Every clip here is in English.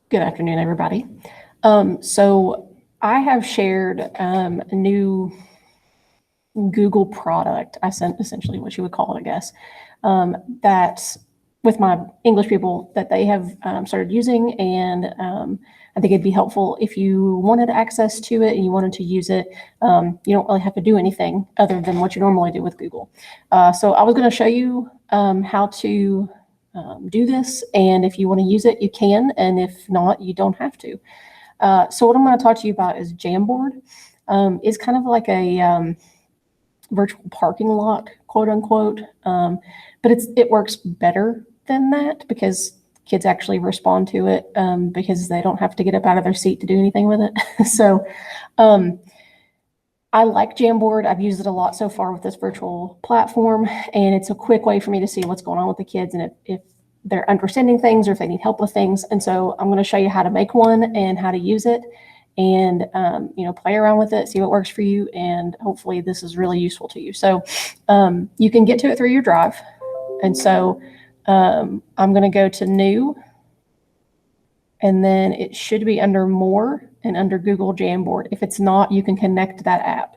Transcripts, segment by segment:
Good afternoon, everybody. So I have shared a new Google product. I sent essentially what you would call it, I guess, that with my English people that they have started using, and I think it'd be helpful if you wanted access to it and you wanted to use it. You don't really have to do anything other than what you normally do with Google. So I was going to show you how to do this, and if you want to use it, you can, and if not, you don't have to. So what I'm going to talk to you about is Jamboard. It's kind of like a virtual parking lot, quote unquote, but it works better than that because kids actually respond to it because they don't have to get up out of their seat to do anything with it. So I like Jamboard. I've used it a lot so far with this virtual platform, and it's a quick way for me to see what's going on with the kids and if they're understanding things or if they need help with things. And so I'm going to show you how to make one and how to use it, and play around with it, see what works for you, and hopefully this is really useful to you. So you can get to it through your Drive. And so I'm going to go to New, and then it should be under More and under Google Jamboard. If it's not, you can connect that app,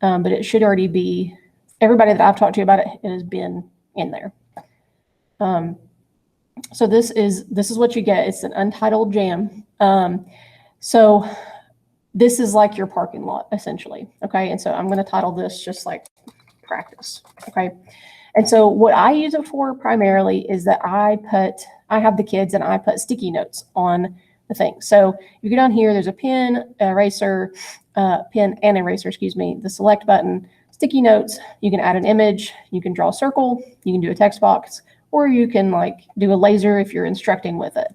but it should already be. Everybody that I've talked to about it has been in there. So this is what you get. It's an untitled jam. So this is like your parking lot, essentially. Okay. And so I'm going to title this just like practice. Okay. And so what I use it for primarily is that I have the kids and I put sticky notes on the thing. So you go down here, there's a pen, eraser, pen and eraser, excuse me, the select button, sticky notes. You can add an image, you can draw a circle, you can do a text box, or you can like do a laser if you're instructing with it.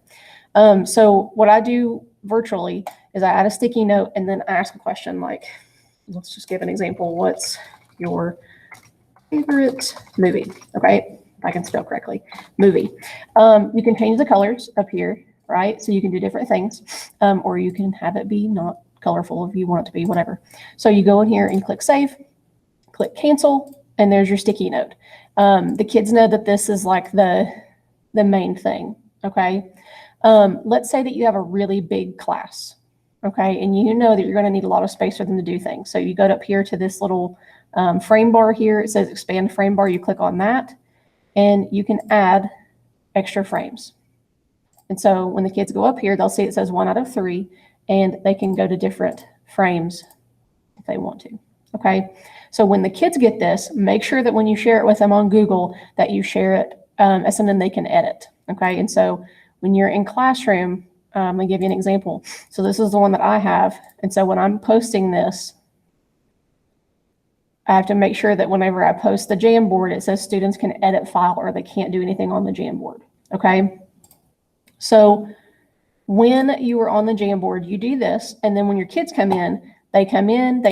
So what I do virtually is I add a sticky note and then I ask a question like, let's just give an example. What's your favorite movie? Okay, if I can spell correctly, movie. You can change the colors up here, right? So you can do different things, or you can have it be not colorful if you want it to be, whatever. So you go in here and click save, click cancel, and there's your sticky note. The kids know that this is like the main thing, okay? Let's say that you have a really big class, okay? And you know that you're going to need a lot of space for them to do things. So you go up here to this little frame bar here. It says expand frame bar. You click on that, and you can add extra frames. And so when the kids go up here, they'll see it says 1 out of 3, and they can go to different frames if they want to, okay? So when the kids get this, make sure that when you share it with them on Google that you share it as something they can edit, okay? And so when you're in classroom, I'm gonna give you an example. So this is the one that I have. And so when I'm posting this, I have to make sure that whenever I post the Jamboard, it says students can edit file or they can't do anything on the Jamboard, okay? So when you are on the Jamboard, you do this, and then when your kids come in, they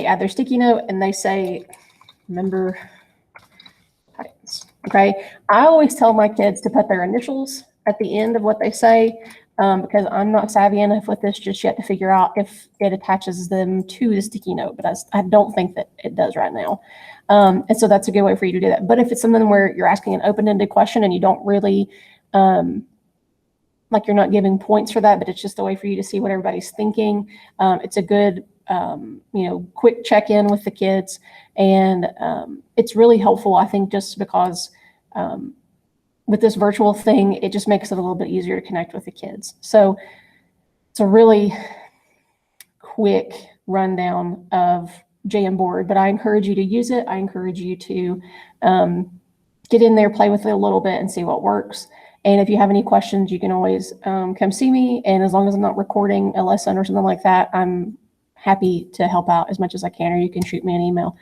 add their sticky note, and they say, member Titans, okay? I always tell my kids to put their initials at the end of what they say, because I'm not savvy enough with this just yet to figure out if it attaches them to the sticky note, but I don't think that it does right now. And so that's a good way for you to do that. But if it's something where you're asking an open-ended question and you don't really, like you're not giving points for that, but it's just a way for you to see what everybody's thinking, it's a good, quick check-in with the kids. And it's really helpful, I think, just because with this virtual thing, it just makes it a little bit easier to connect with the kids. So it's a really quick rundown of Jamboard, but I encourage you to use it. I encourage you to get in there, play with it a little bit and see what works. And if you have any questions, you can always come see me. And as long as I'm not recording a lesson or something like that, I'm happy to help out as much as I can, or you can shoot me an email.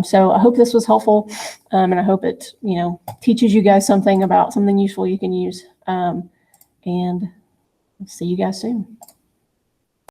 So I hope this was helpful, and I hope it, teaches you guys something about something useful you can use. And see you guys soon.